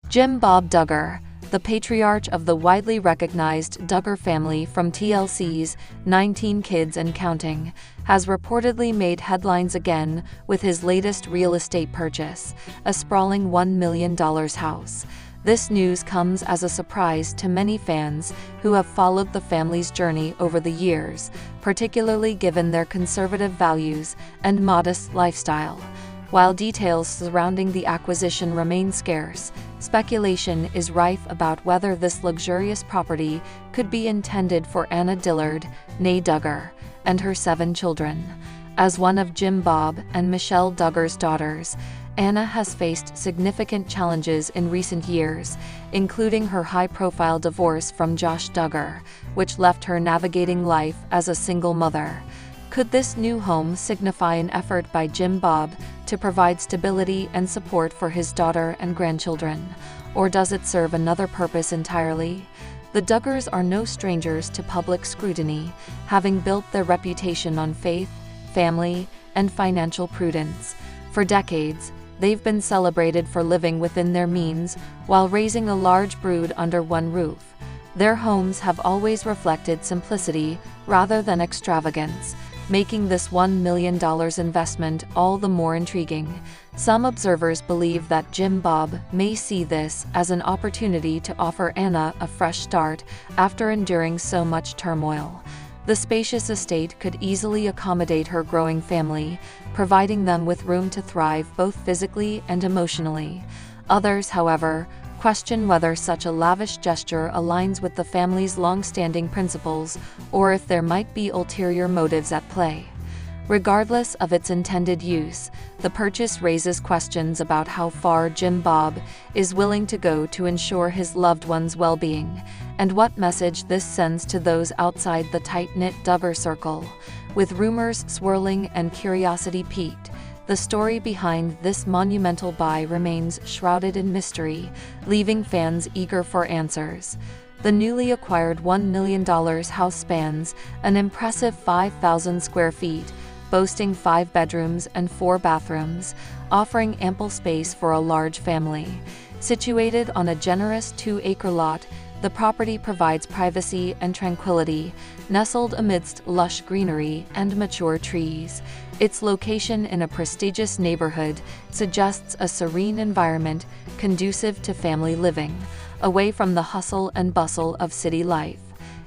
Jim Bob Duggar, the patriarch of the widely recognized Duggar family from TLC's 19 Kids and Counting, has reportedly made headlines again with his latest real estate purchase, a sprawling $1 million house. This news comes as a surprise to many fans who have followed the family's journey over the years, particularly given their conservative values and modest lifestyle. While details surrounding the acquisition remain scarce, speculation is rife about whether this luxurious property could be intended for Anna Dillard, née Duggar, and her 7 children. As one of Jim Bob and Michelle Duggar's daughters, Anna has faced significant challenges in recent years, including her high-profile divorce from Josh Duggar, which left her navigating life as a single mother. Could this new home signify an effort by Jim Bob to provide stability and support for his daughter and grandchildren, or does it serve another purpose entirely? The Duggars are no strangers to public scrutiny, having built their reputation on faith, family, and financial prudence. For decades, they've been celebrated for living within their means while raising a large brood under one roof. Their homes have always reflected simplicity rather than extravagance, making this $1 million investment all the more intriguing. Some observers believe that Jim Bob may see this as an opportunity to offer Anna a fresh start after enduring so much turmoil. The spacious estate could easily accommodate her growing family, providing them with room to thrive both physically and emotionally. Others, however, question whether such a lavish gesture aligns with the family's long-standing principles or if there might be ulterior motives at play. Regardless of its intended use, the purchase raises questions about how far Jim Bob is willing to go to ensure his loved one's well-being, and what message this sends to those outside the tight-knit Duggar circle. With rumors swirling and curiosity piqued, the story behind this monumental buy remains shrouded in mystery, leaving fans eager for answers. The newly acquired $1 million house spans an impressive 5,000 square feet, boasting 5 bedrooms and 4 bathrooms, offering ample space for a large family. Situated on a generous 2-acre lot, the property provides privacy and tranquility, nestled amidst lush greenery and mature trees. Its location in a prestigious neighborhood suggests a serene environment conducive to family living, away from the hustle and bustle of city life.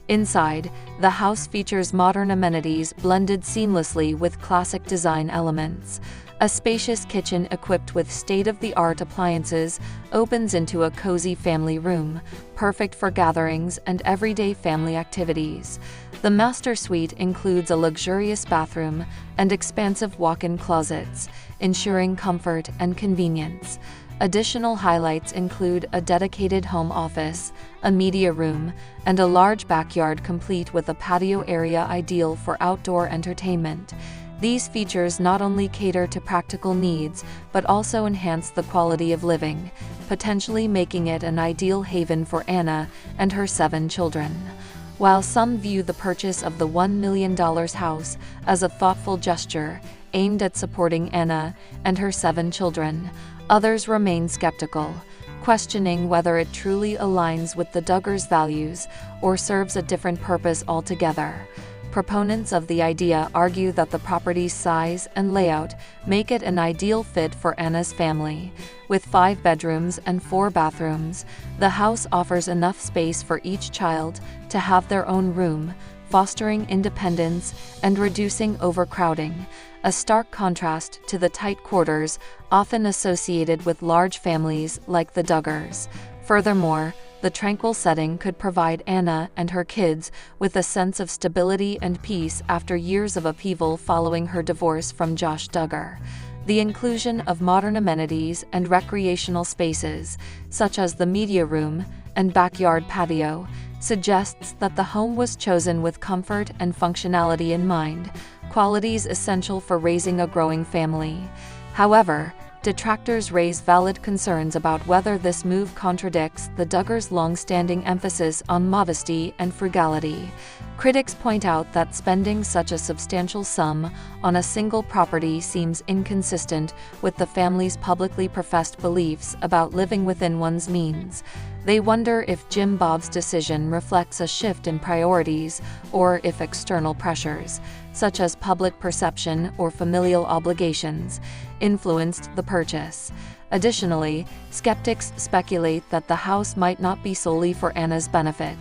Inside, the house features modern amenities blended seamlessly with classic design elements. A spacious kitchen equipped with state-of-the-art appliances opens into a cozy family room, perfect for gatherings and everyday family activities. The master suite includes a luxurious bathroom and expansive walk-in closets, ensuring comfort and convenience. Additional highlights include a dedicated home office, a media room, and a large backyard complete with a patio area ideal for outdoor entertainment. These features not only cater to practical needs, but also enhance the quality of living, potentially making it an ideal haven for Anna and her 7 children. While some view the purchase of the $1 million house as a thoughtful gesture aimed at supporting Anna and her 7 children, others remain skeptical, questioning whether it truly aligns with the Duggars' values or serves a different purpose altogether. Proponents of the idea argue that the property's size and layout make it an ideal fit for Anna's family. With 5 bedrooms and 4 bathrooms, the house offers enough space for each child to have their own room, fostering independence and reducing overcrowding, a stark contrast to the tight quarters often associated with large families like the Duggars. Furthermore, the tranquil setting could provide Anna and her kids with a sense of stability and peace after years of upheaval following her divorce from Josh Duggar. The inclusion of modern amenities and recreational spaces, such as the media room and backyard patio, suggests that the home was chosen with comfort and functionality in mind, qualities essential for raising a growing family. However, detractors raise valid concerns about whether this move contradicts the Duggars' long-standing emphasis on modesty and frugality. Critics point out that spending such a substantial sum on a single property seems inconsistent with the family's publicly professed beliefs about living within one's means. They wonder if Jim Bob's decision reflects a shift in priorities or if external pressures, such as public perception or familial obligations, influenced the purchase. Additionally, skeptics speculate that the house might not be solely for Anna's benefit.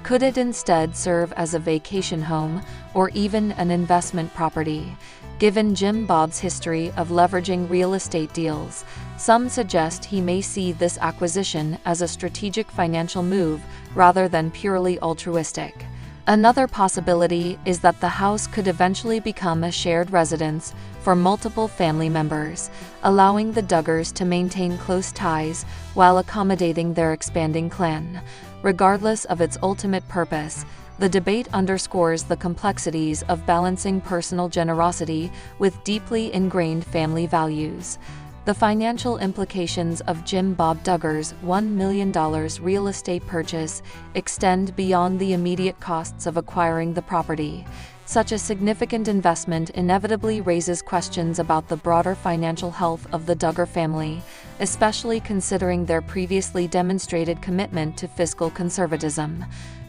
Could it instead serve as a vacation home or even an investment property? Given Jim Bob's history of leveraging real estate deals, some suggest he may see this acquisition as a strategic financial move rather than purely altruistic. Another possibility is that the house could eventually become a shared residence for multiple family members, allowing the Duggars to maintain close ties while accommodating their expanding clan. Regardless of its ultimate purpose, the debate underscores the complexities of balancing personal generosity with deeply ingrained family values. The financial implications of Jim Bob Duggar's $1 million real estate purchase extend beyond the immediate costs of acquiring the property. Such a significant investment inevitably raises questions about the broader financial health of the Duggar family, especially considering their previously demonstrated commitment to fiscal conservatism.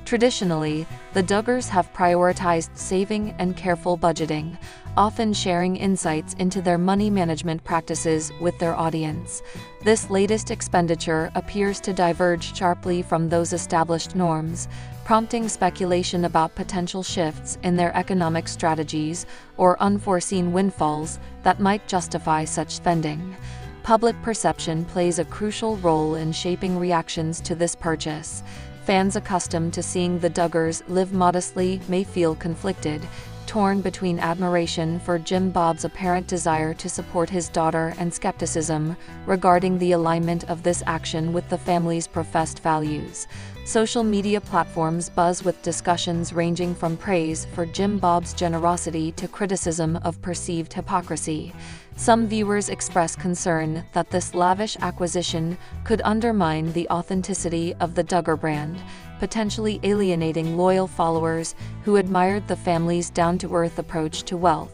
Traditionally, the Duggars have prioritized saving and careful budgeting, often sharing insights into their money management practices with their audience. This latest expenditure appears to diverge sharply from those established norms, prompting speculation about potential shifts in their economic strategies or unforeseen windfalls that might justify such spending. Public perception plays a crucial role in shaping reactions to this purchase. Fans accustomed to seeing the Duggars live modestly may feel conflicted, torn between admiration for Jim Bob's apparent desire to support his daughter and skepticism regarding the alignment of this action with the family's professed values. Social media platforms buzz with discussions ranging from praise for Jim Bob's generosity to criticism of perceived hypocrisy. Some viewers express concern that this lavish acquisition could undermine the authenticity of the Duggar brand, potentially alienating loyal followers who admired the family's down-to-earth approach to wealth.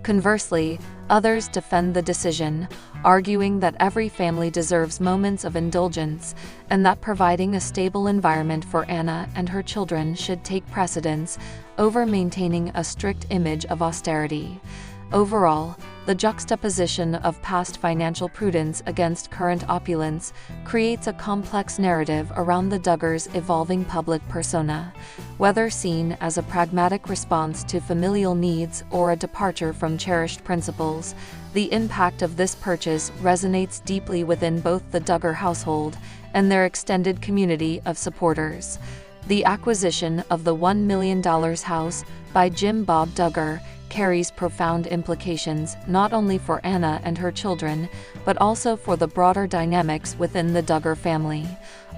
Conversely, others defend the decision, arguing that every family deserves moments of indulgence and that providing a stable environment for Anna and her children should take precedence over maintaining a strict image of austerity. Overall, the juxtaposition of past financial prudence against current opulence creates a complex narrative around the Duggars' evolving public persona. Whether seen as a pragmatic response to familial needs or a departure from cherished principles, the impact of this purchase resonates deeply within both the Duggar household and their extended community of supporters. The acquisition of the $1 million house by Jim Bob Duggar carries profound implications not only for Anna and her children, but also for the broader dynamics within the Duggar family.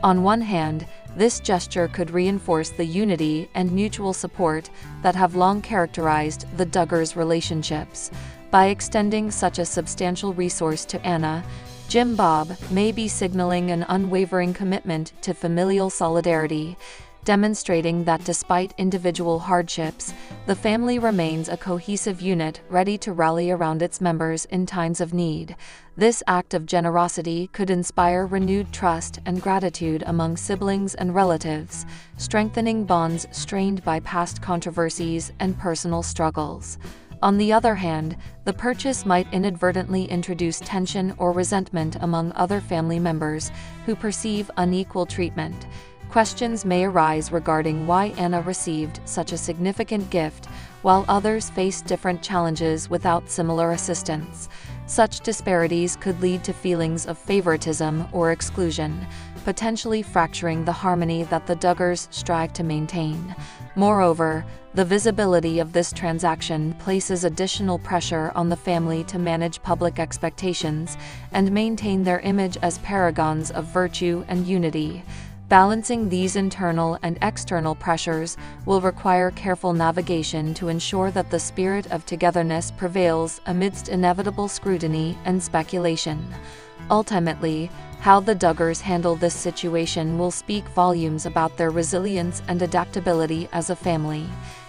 On one hand, this gesture could reinforce the unity and mutual support that have long characterized the Duggars' relationships. By extending such a substantial resource to Anna, Jim Bob may be signaling an unwavering commitment to familial solidarity, demonstrating that despite individual hardships, the family remains a cohesive unit ready to rally around its members in times of need. This act of generosity could inspire renewed trust and gratitude among siblings and relatives, strengthening bonds strained by past controversies and personal struggles. On the other hand, the purchase might inadvertently introduce tension or resentment among other family members who perceive unequal treatment. Questions may arise regarding why Anna received such a significant gift, while others face different challenges without similar assistance. Such disparities could lead to feelings of favoritism or exclusion, potentially fracturing the harmony that the Duggars strive to maintain. Moreover, the visibility of this transaction places additional pressure on the family to manage public expectations and maintain their image as paragons of virtue and unity. Balancing these internal and external pressures will require careful navigation to ensure that the spirit of togetherness prevails amidst inevitable scrutiny and speculation. Ultimately, how the Duggars handle this situation will speak volumes about their resilience and adaptability as a family.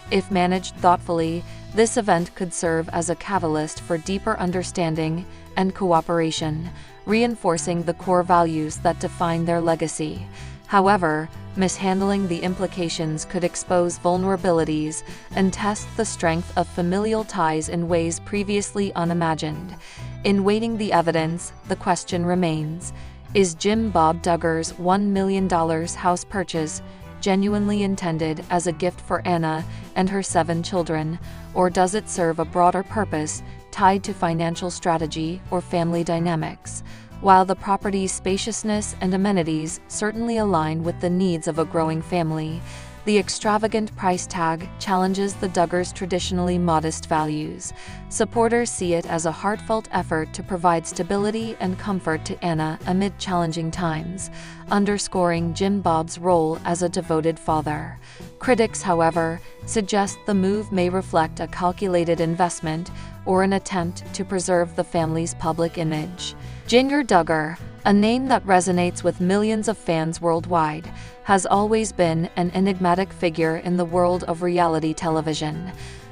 If managed thoughtfully, this event could serve as a catalyst for deeper understanding and cooperation, reinforcing the core values that define their legacy. However, mishandling the implications could expose vulnerabilities and test the strength of familial ties in ways previously unimagined. In weighing the evidence, the question remains: is Jim Bob Duggar's $1 million house purchase genuinely intended as a gift for Anna and her 7 children, or does it serve a broader purpose tied to financial strategy or family dynamics? While the property's spaciousness and amenities certainly align with the needs of a growing family, the extravagant price tag challenges the Duggars' traditionally modest values. Supporters see it as a heartfelt effort to provide stability and comfort to Anna amid challenging times, underscoring Jim Bob's role as a devoted father. Critics, however, suggest the move may reflect a calculated investment or an attempt to preserve the family's public image. Jinger Duggar, a name that resonates with millions of fans worldwide, has always been an enigmatic figure in the world of reality television.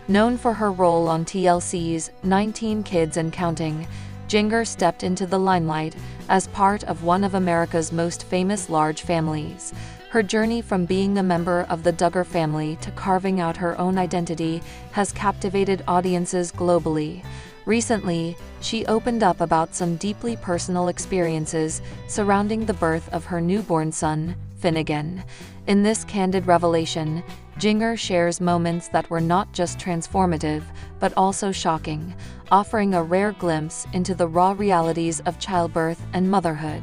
Known for her role on TLC's 19 Kids and Counting, Jinger stepped into the limelight as part of one of America's most famous large families. Her journey from being a member of the Duggar family to carving out her own identity has captivated audiences globally. Recently, she opened up about some deeply personal experiences surrounding the birth of her newborn son, Finnegan. In this candid revelation, Jinger shares moments that were not just transformative, but also shocking, offering a rare glimpse into the raw realities of childbirth and motherhood.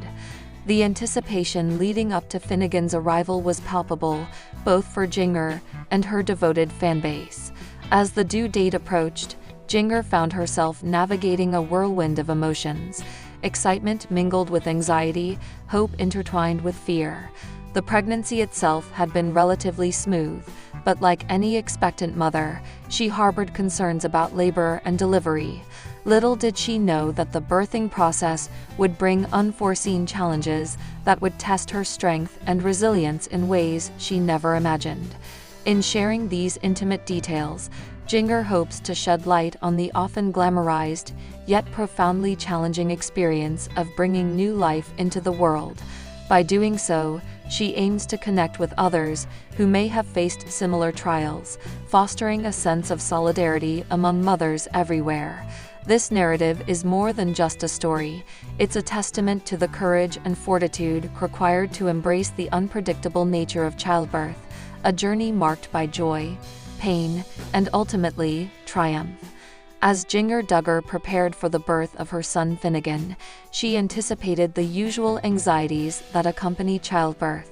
The anticipation leading up to Finnegan's arrival was palpable, both for Jinger and her devoted fanbase. As the due date approached, Jinger found herself navigating a whirlwind of emotions. Excitement mingled with anxiety, hope intertwined with fear. The pregnancy itself had been relatively smooth, but like any expectant mother, she harbored concerns about labor and delivery. Little did she know that the birthing process would bring unforeseen challenges that would test her strength and resilience in ways she never imagined. In sharing these intimate details, Jinger hopes to shed light on the often glamorized, yet profoundly challenging experience of bringing new life into the world. By doing so, she aims to connect with others who may have faced similar trials, fostering a sense of solidarity among mothers everywhere. This narrative is more than just a story. It's a testament to the courage and fortitude required to embrace the unpredictable nature of childbirth, a journey marked by joy, pain, and ultimately, triumph. As Jinger Duggar prepared for the birth of her son Finnegan, she anticipated the usual anxieties that accompany childbirth.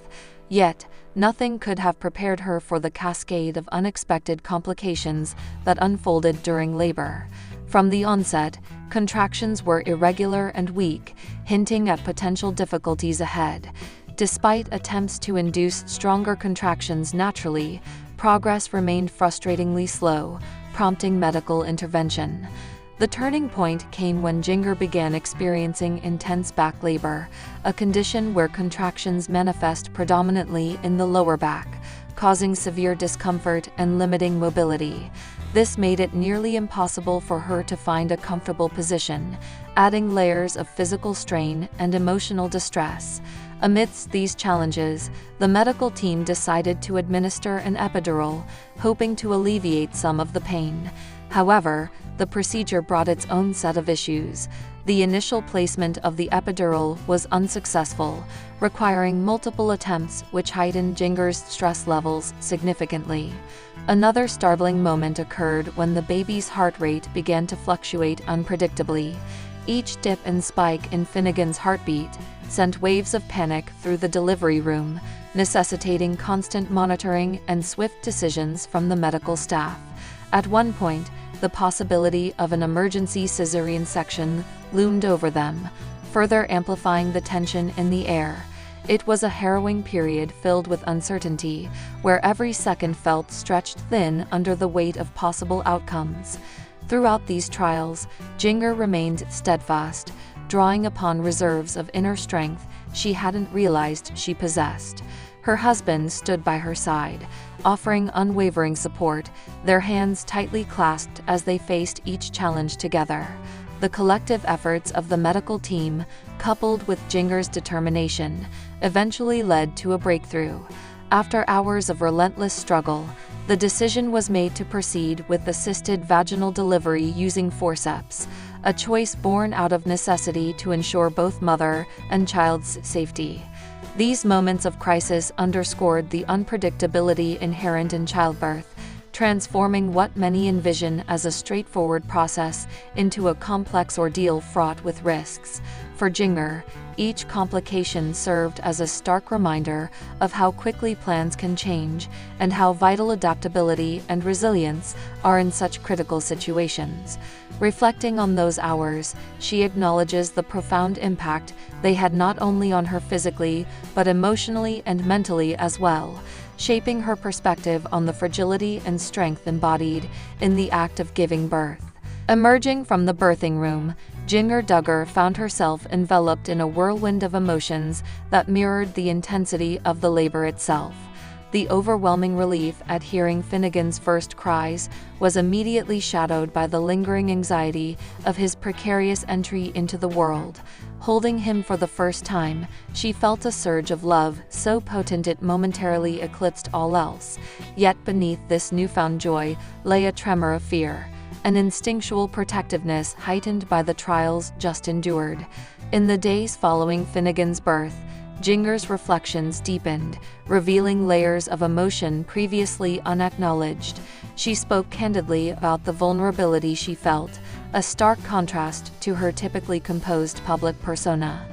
Yet, nothing could have prepared her for the cascade of unexpected complications that unfolded during labor. From the onset, contractions were irregular and weak, hinting at potential difficulties ahead. Despite attempts to induce stronger contractions naturally, progress remained frustratingly slow, prompting medical intervention. The turning point came when Jinger began experiencing intense back labor, a condition where contractions manifest predominantly in the lower back, causing severe discomfort and limiting mobility. This made it nearly impossible for her to find a comfortable position, adding layers of physical strain and emotional distress. Amidst these challenges, the medical team decided to administer an epidural, hoping to alleviate some of the pain. However, the procedure brought its own set of issues. The initial placement of the epidural was unsuccessful, requiring multiple attempts, which heightened Jinger's stress levels significantly. Another startling moment occurred when the baby's heart rate began to fluctuate unpredictably. Each dip and spike in Finnegan's heartbeat sent waves of panic through the delivery room, necessitating constant monitoring and swift decisions from the medical staff. At one point, the possibility of an emergency cesarean section loomed over them, further amplifying the tension in the air. It was a harrowing period filled with uncertainty, where every second felt stretched thin under the weight of possible outcomes. Throughout these trials, Jinger remained steadfast, drawing upon reserves of inner strength she hadn't realized she possessed. Her husband stood by her side, offering unwavering support, their hands tightly clasped as they faced each challenge together. The collective efforts of the medical team, coupled with Jinger's determination, eventually led to a breakthrough. After hours of relentless struggle, the decision was made to proceed with assisted vaginal delivery using forceps, a choice born out of necessity to ensure both mother and child's safety. These moments of crisis underscored the unpredictability inherent in childbirth, transforming what many envision as a straightforward process into a complex ordeal fraught with risks. For Jinger, each complication served as a stark reminder of how quickly plans can change and how vital adaptability and resilience are in such critical situations. Reflecting on those hours, she acknowledges the profound impact they had not only on her physically, but emotionally and mentally as well, shaping her perspective on the fragility and strength embodied in the act of giving birth. Emerging from the birthing room, Jinger Duggar found herself enveloped in a whirlwind of emotions that mirrored the intensity of the labor itself. The overwhelming relief at hearing Finnegan's first cries was immediately shadowed by the lingering anxiety of his precarious entry into the world. Holding him for the first time, she felt a surge of love so potent it momentarily eclipsed all else. Yet beneath this newfound joy lay a tremor of fear, an instinctual protectiveness heightened by the trials just endured. In the days following Finnegan's birth, Jinger's reflections deepened, revealing layers of emotion previously unacknowledged. She spoke candidly about the vulnerability she felt, a stark contrast to her typically composed public persona.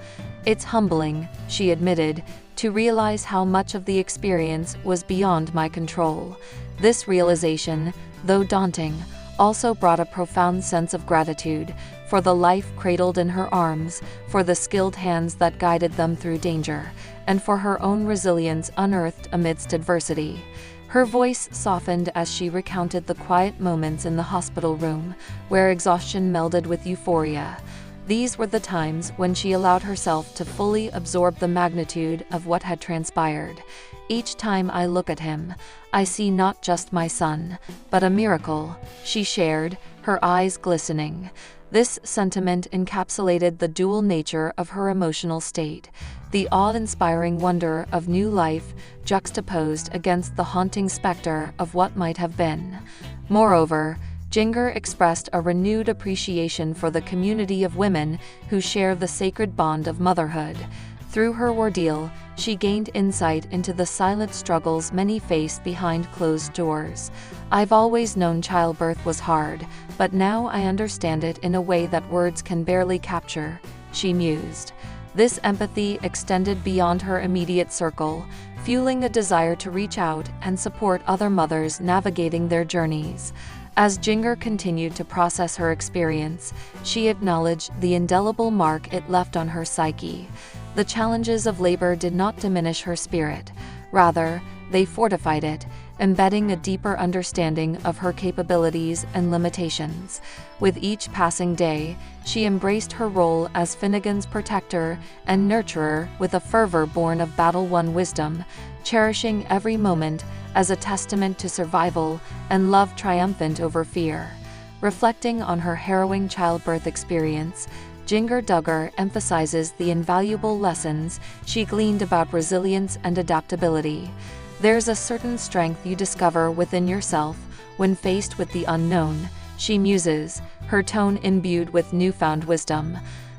"It's humbling," she admitted, "to realize how much of the experience was beyond my control." This realization, though daunting, also brought a profound sense of gratitude for the life cradled in her arms, for the skilled hands that guided them through danger, and for her own resilience unearthed amidst adversity. Her voice softened as she recounted the quiet moments in the hospital room, where exhaustion melded with euphoria. These were the times when she allowed herself to fully absorb the magnitude of what had transpired. "Each time I look at him, I see not just my son, but a miracle," she shared, her eyes glistening. This sentiment encapsulated the dual nature of her emotional state, the awe-inspiring wonder of new life juxtaposed against the haunting specter of what might have been. Moreover, Jinger expressed a renewed appreciation for the community of women who share the sacred bond of motherhood. Through her ordeal, she gained insight into the silent struggles many face behind closed doors. "I've always known childbirth was hard, but now I understand it in a way that words can barely capture," she mused. This empathy extended beyond her immediate circle, fueling a desire to reach out and support other mothers navigating their journeys. As Jinger continued to process her experience, she acknowledged the indelible mark it left on her psyche. The challenges of labor did not diminish her spirit. Rather, they fortified it, embedding a deeper understanding of her capabilities and limitations. With each passing day, she embraced her role as Finnegan's protector and nurturer with a fervor born of battle-won wisdom, cherishing every moment as a testament to survival and love triumphant over fear. Reflecting on her harrowing childbirth experience, Jinger Duggar emphasizes the invaluable lessons she gleaned about resilience and adaptability. "There's a certain strength you discover within yourself when faced with the unknown," she muses, her tone imbued with newfound wisdom.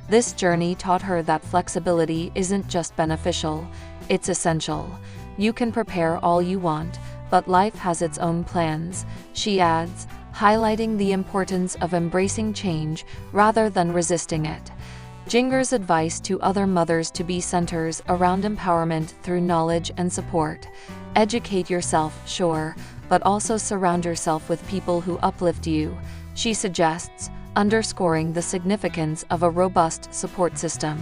This journey taught her that flexibility isn't just beneficial, it's essential. "You can prepare all you want, but life has its own plans," she adds, highlighting the importance of embracing change rather than resisting it. Jinger's advice to other mothers to be centers around empowerment through knowledge and support. "Educate yourself, sure, but also surround yourself with people who uplift you," she suggests, underscoring the significance of a robust support system.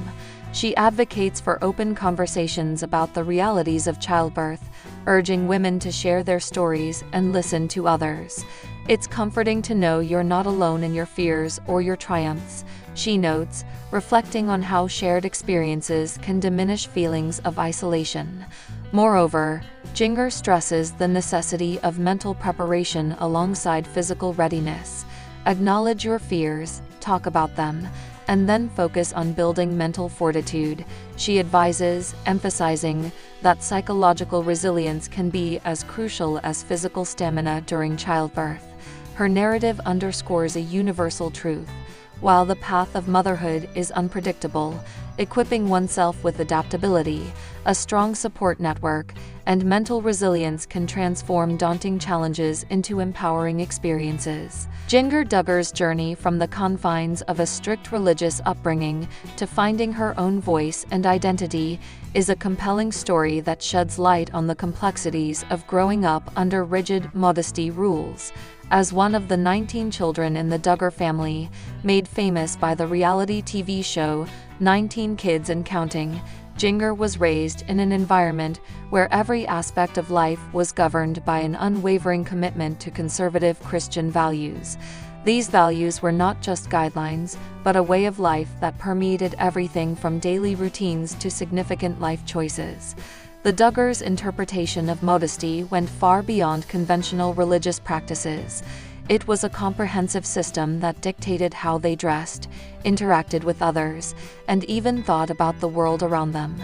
She advocates for open conversations about the realities of childbirth, urging women to share their stories and listen to others. "It's comforting to know you're not alone in your fears or your triumphs," she notes, reflecting on how shared experiences can diminish feelings of isolation. Moreover, Jinger stresses the necessity of mental preparation alongside physical readiness. "Acknowledge your fears, talk about them, and then focus on building mental fortitude," she advises, emphasizing that psychological resilience can be as crucial as physical stamina during childbirth. Her narrative underscores a universal truth. While the path of motherhood is unpredictable, equipping oneself with adaptability, a strong support network, and mental resilience can transform daunting challenges into empowering experiences. Jinger Duggar's journey from the confines of a strict religious upbringing to finding her own voice and identity is a compelling story that sheds light on the complexities of growing up under rigid modesty rules. As one of the 19 children in the Duggar family, made famous by the reality TV show 19 Kids and Counting, Jinger was raised in an environment where every aspect of life was governed by an unwavering commitment to conservative Christian values. These values were not just guidelines, but a way of life that permeated everything from daily routines to significant life choices. The Duggars' interpretation of modesty went far beyond conventional religious practices. It was a comprehensive system that dictated how they dressed, interacted with others, and even thought about the world around them.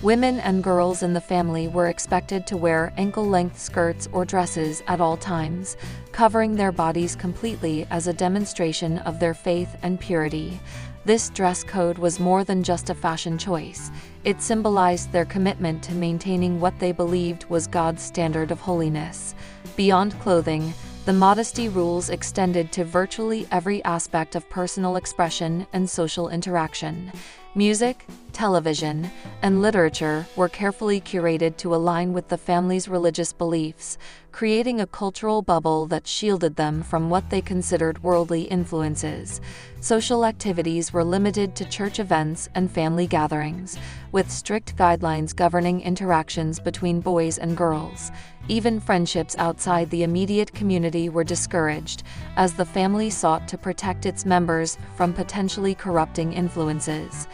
Women and girls in the family were expected to wear ankle-length skirts or dresses at all times, covering their bodies completely as a demonstration of their faith and purity. This dress code was more than just a fashion choice. It symbolized their commitment to maintaining what they believed was God's standard of holiness. Beyond clothing, the modesty rules extended to virtually every aspect of personal expression and social interaction. Music, television, and literature were carefully curated to align with the family's religious beliefs, creating a cultural bubble that shielded them from what they considered worldly influences. Social activities were limited to church events and family gatherings, with strict guidelines governing interactions between boys and girls. Even friendships outside the immediate community were discouraged, as the family sought to protect its members from potentially corrupting influences.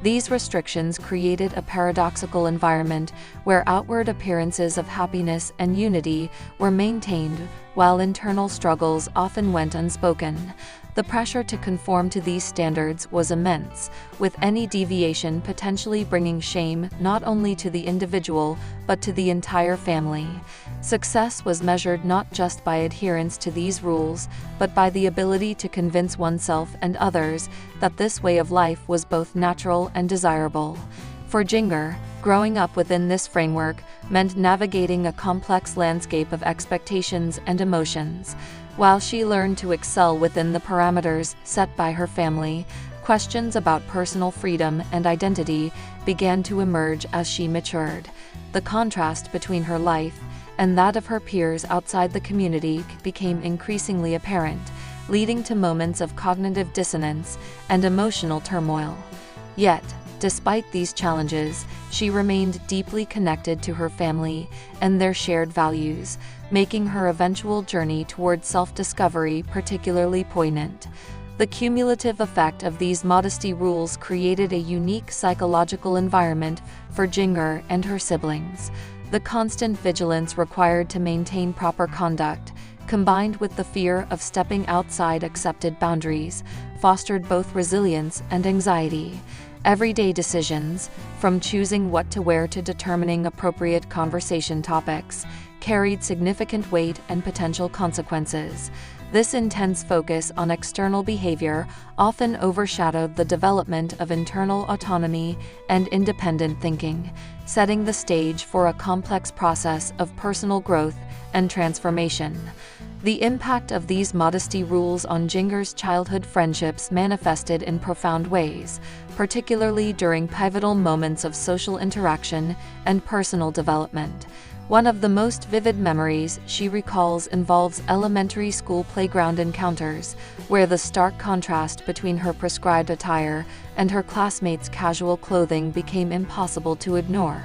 These restrictions created a paradoxical environment where outward appearances of happiness and unity were maintained, while internal struggles often went unspoken. The pressure to conform to these standards was immense, with any deviation potentially bringing shame not only to the individual but to the entire family. Success was measured not just by adherence to these rules, but by the ability to convince oneself and others that this way of life was both natural and desirable. For Jinger, growing up within this framework meant navigating a complex landscape of expectations and emotions. While she learned to excel within the parameters set by her family, questions about personal freedom and identity began to emerge as she matured. The contrast between her life and that of her peers outside the community became increasingly apparent, leading to moments of cognitive dissonance and emotional turmoil. Yet, despite these challenges, she remained deeply connected to her family and their shared values, making her eventual journey toward self-discovery particularly poignant. The cumulative effect of these modesty rules created a unique psychological environment for Jinger and her siblings. The constant vigilance required to maintain proper conduct, combined with the fear of stepping outside accepted boundaries, fostered both resilience and anxiety. Everyday decisions, from choosing what to wear to determining appropriate conversation topics, carried significant weight and potential consequences. This intense focus on external behavior often overshadowed the development of internal autonomy and independent thinking, setting the stage for a complex process of personal growth and transformation. The impact of these modesty rules on Jinger's childhood friendships manifested in profound ways, particularly during pivotal moments of social interaction and personal development. One of the most vivid memories she recalls involves elementary school playground encounters, where the stark contrast between her prescribed attire and her classmates' casual clothing became impossible to ignore.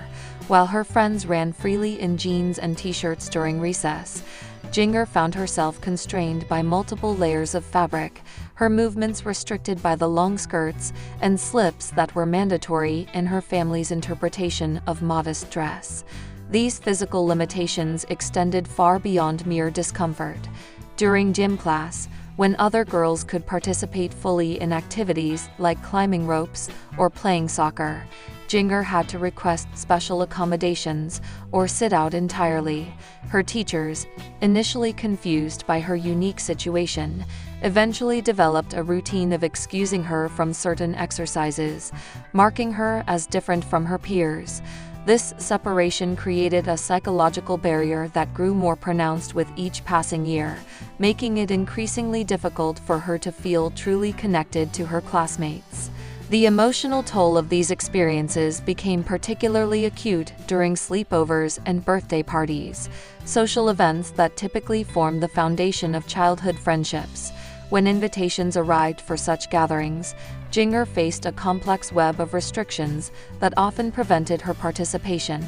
While her friends ran freely in jeans and t-shirts during recess, Jinger found herself constrained by multiple layers of fabric, her movements restricted by the long skirts and slips that were mandatory in her family's interpretation of modest dress. These physical limitations extended far beyond mere discomfort. During gym class, when other girls could participate fully in activities like climbing ropes or playing soccer, Jinger had to request special accommodations or sit out entirely. Her teachers, initially confused by her unique situation, eventually developed a routine of excusing her from certain exercises, marking her as different from her peers. This separation created a psychological barrier that grew more pronounced with each passing year, making it increasingly difficult for her to feel truly connected to her classmates. The emotional toll of these experiences became particularly acute during sleepovers and birthday parties, social events that typically form the foundation of childhood friendships. When invitations arrived for such gatherings, Jinger faced a complex web of restrictions that often prevented her participation.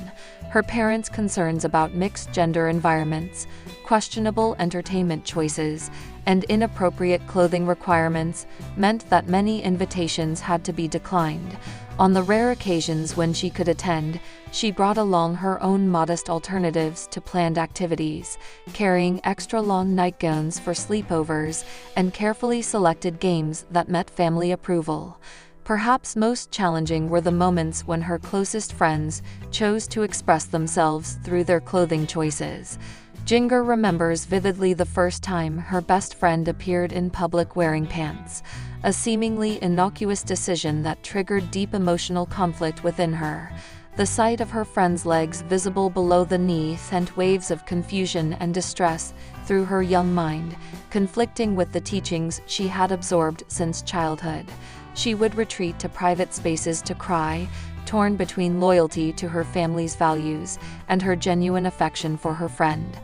Her parents' concerns about mixed-gender environments, questionable entertainment choices, and inappropriate clothing requirements meant that many invitations had to be declined. On the rare occasions when she could attend, she brought along her own modest alternatives to planned activities, carrying extra-long nightgowns for sleepovers and carefully selected games that met family approval. Perhaps most challenging were the moments when her closest friends chose to express themselves through their clothing choices. Jinger remembers vividly the first time her best friend appeared in public wearing pants, a seemingly innocuous decision that triggered deep emotional conflict within her. The sight of her friend's legs visible below the knee sent waves of confusion and distress through her young mind, conflicting with the teachings she had absorbed since childhood. She would retreat to private spaces to cry, torn between loyalty to her family's values and her genuine affection for her friend.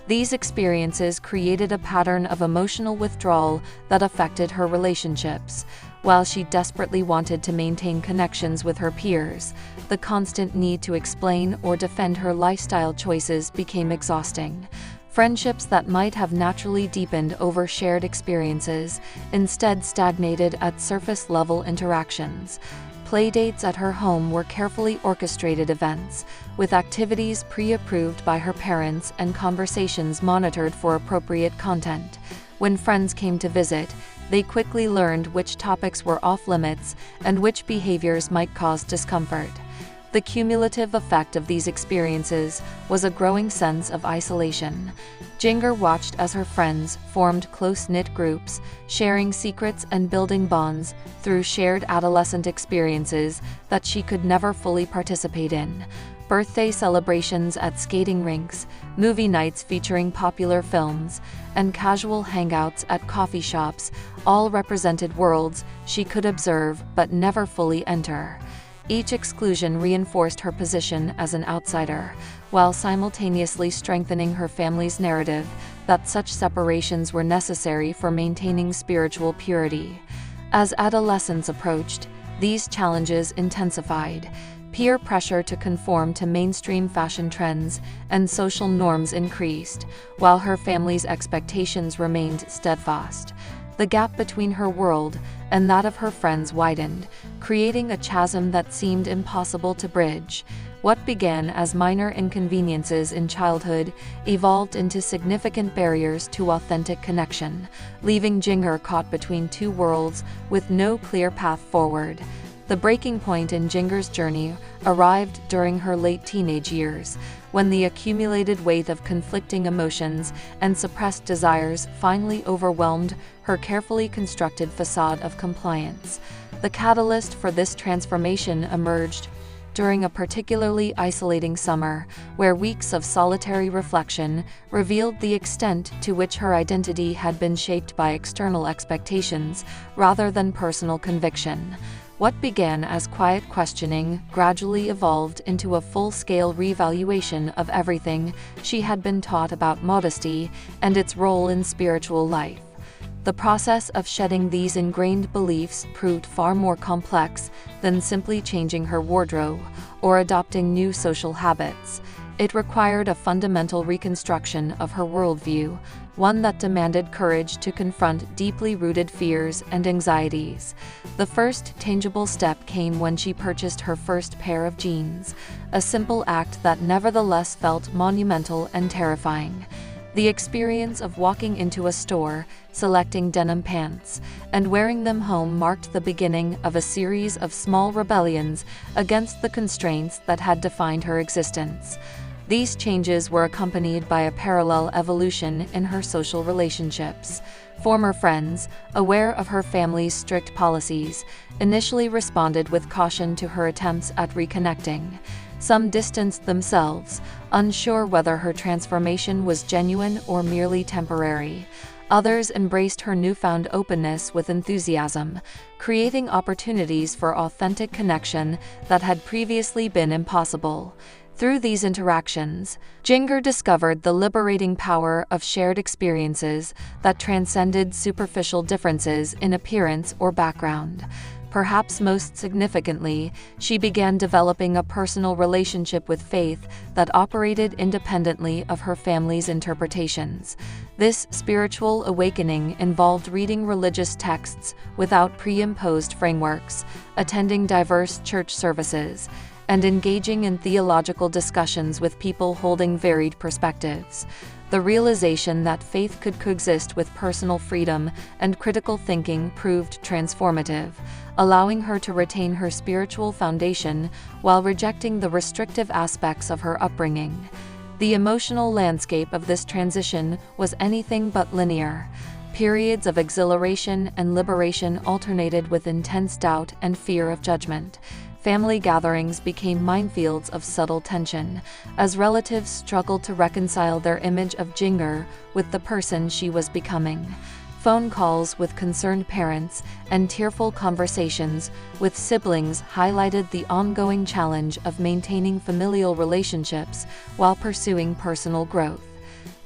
These experiences created a pattern of emotional withdrawal that affected her relationships. While she desperately wanted to maintain connections with her peers, the constant need to explain or defend her lifestyle choices became exhausting. Friendships that might have naturally deepened over shared experiences instead stagnated at surface-level interactions. Playdates at her home were carefully orchestrated events, with activities pre-approved by her parents and conversations monitored for appropriate content. When friends came to visit, they quickly learned which topics were off-limits and which behaviors might cause discomfort. The cumulative effect of these experiences was a growing sense of isolation. Jinger watched as her friends formed close-knit groups, sharing secrets and building bonds through shared adolescent experiences that she could never fully participate in. Birthday celebrations at skating rinks, movie nights featuring popular films, and casual hangouts at coffee shops all represented worlds she could observe but never fully enter. Each exclusion reinforced her position as an outsider, while simultaneously strengthening her family's narrative that such separations were necessary for maintaining spiritual purity. As adolescence approached, these challenges intensified. Peer pressure to conform to mainstream fashion trends and social norms increased, while her family's expectations remained steadfast. The gap between her world and that of her friends widened, creating a chasm that seemed impossible to bridge. What began as minor inconveniences in childhood evolved into significant barriers to authentic connection, leaving Jinger caught between two worlds with no clear path forward. The breaking point in Jinger's journey arrived during her late teenage years, when the accumulated weight of conflicting emotions and suppressed desires finally overwhelmed her carefully constructed facade of compliance. The catalyst for this transformation emerged during a particularly isolating summer, where weeks of solitary reflection revealed the extent to which her identity had been shaped by external expectations rather than personal conviction. What began as quiet questioning gradually evolved into a full-scale reevaluation of everything she had been taught about modesty and its role in spiritual life. The process of shedding these ingrained beliefs proved far more complex than simply changing her wardrobe or adopting new social habits. It required a fundamental reconstruction of her worldview, one that demanded courage to confront deeply rooted fears and anxieties. The first tangible step came when she purchased her first pair of jeans, a simple act that nevertheless felt monumental and terrifying. The experience of walking into a store, selecting denim pants, and wearing them home marked the beginning of a series of small rebellions against the constraints that had defined her existence. These changes were accompanied by a parallel evolution in her social relationships. Former friends, aware of her family's strict policies, initially responded with caution to her attempts at reconnecting. Some distanced themselves, unsure whether her transformation was genuine or merely temporary. Others embraced her newfound openness with enthusiasm, creating opportunities for authentic connection that had previously been impossible. Through these interactions, Jinger discovered the liberating power of shared experiences that transcended superficial differences in appearance or background. Perhaps most significantly, she began developing a personal relationship with faith that operated independently of her family's interpretations. This spiritual awakening involved reading religious texts without pre-imposed frameworks, attending diverse church services, and engaging in theological discussions with people holding varied perspectives. The realization that faith could coexist with personal freedom and critical thinking proved transformative, allowing her to retain her spiritual foundation while rejecting the restrictive aspects of her upbringing. The emotional landscape of this transition was anything but linear. Periods of exhilaration and liberation alternated with intense doubt and fear of judgment. Family gatherings became minefields of subtle tension, as relatives struggled to reconcile their image of Jinger with the person she was becoming. Phone calls with concerned parents and tearful conversations with siblings highlighted the ongoing challenge of maintaining familial relationships while pursuing personal growth.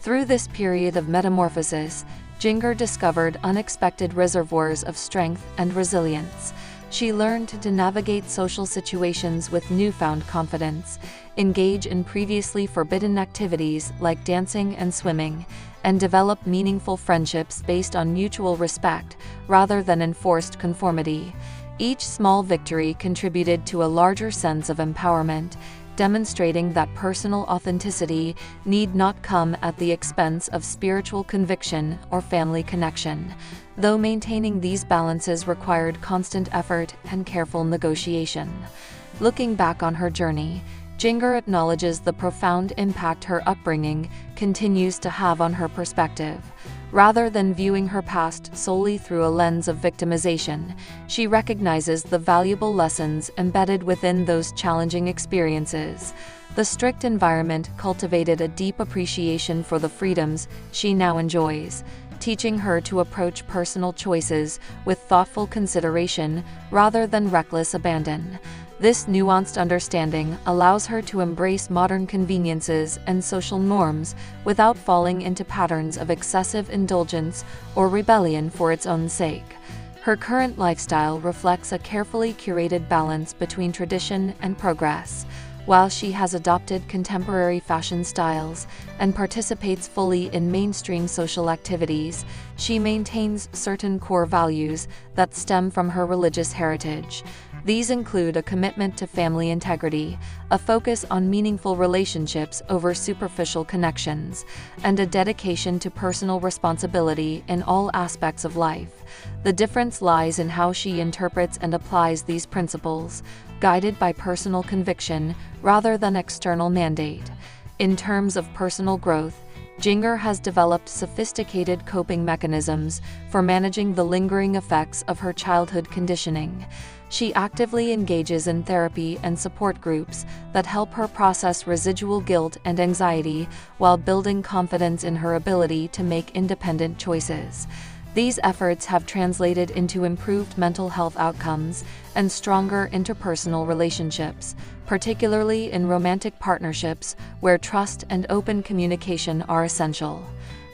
Through this period of metamorphosis, Jinger discovered unexpected reservoirs of strength and resilience. She learned to navigate social situations with newfound confidence, engage in previously forbidden activities like dancing and swimming, and develop meaningful friendships based on mutual respect rather than enforced conformity. Each small victory contributed to a larger sense of empowerment, demonstrating that personal authenticity need not come at the expense of spiritual conviction or family connection, though maintaining these balances required constant effort and careful negotiation. Looking back on her journey, Jinger acknowledges the profound impact her upbringing continues to have on her perspective. Rather than viewing her past solely through a lens of victimization, she recognizes the valuable lessons embedded within those challenging experiences. The strict environment cultivated a deep appreciation for the freedoms she now enjoys, teaching her to approach personal choices with thoughtful consideration rather than reckless abandon. This nuanced understanding allows her to embrace modern conveniences and social norms without falling into patterns of excessive indulgence or rebellion for its own sake. Her current lifestyle reflects a carefully curated balance between tradition and progress. While she has adopted contemporary fashion styles and participates fully in mainstream social activities, she maintains certain core values that stem from her religious heritage. These include a commitment to family integrity, a focus on meaningful relationships over superficial connections, and a dedication to personal responsibility in all aspects of life. The difference lies in how she interprets and applies these principles, guided by personal conviction rather than external mandate. In terms of personal growth, Jinger has developed sophisticated coping mechanisms for managing the lingering effects of her childhood conditioning. She actively engages in therapy and support groups that help her process residual guilt and anxiety while building confidence in her ability to make independent choices. These efforts have translated into improved mental health outcomes and stronger interpersonal relationships, particularly in romantic partnerships where trust and open communication are essential.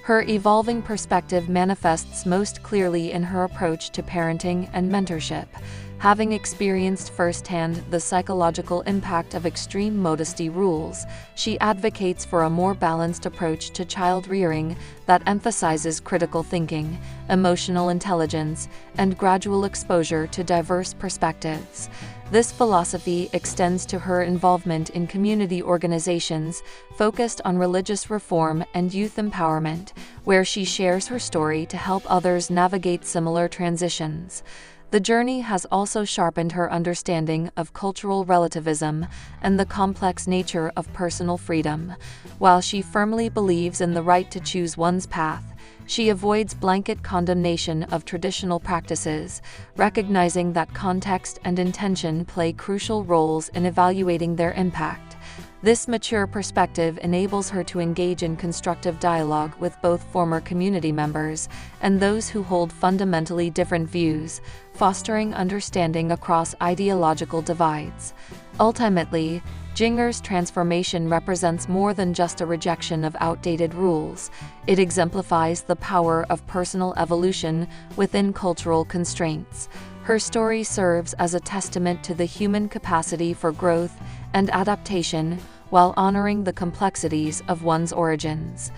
Her evolving perspective manifests most clearly in her approach to parenting and mentorship. Having experienced firsthand the psychological impact of extreme modesty rules, she advocates for a more balanced approach to child rearing that emphasizes critical thinking, emotional intelligence, and gradual exposure to diverse perspectives. This philosophy extends to her involvement in community organizations focused on religious reform and youth empowerment, where she shares her story to help others navigate similar transitions. The journey has also sharpened her understanding of cultural relativism and the complex nature of personal freedom. While she firmly believes in the right to choose one's path, she avoids blanket condemnation of traditional practices, recognizing that context and intention play crucial roles in evaluating their impact. This mature perspective enables her to engage in constructive dialogue with both former community members and those who hold fundamentally different views, fostering understanding across ideological divides. Ultimately, Jinger's transformation represents more than just a rejection of outdated rules. It exemplifies the power of personal evolution within cultural constraints. Her story serves as a testament to the human capacity for growth and adaptation while honoring the complexities of one's origins.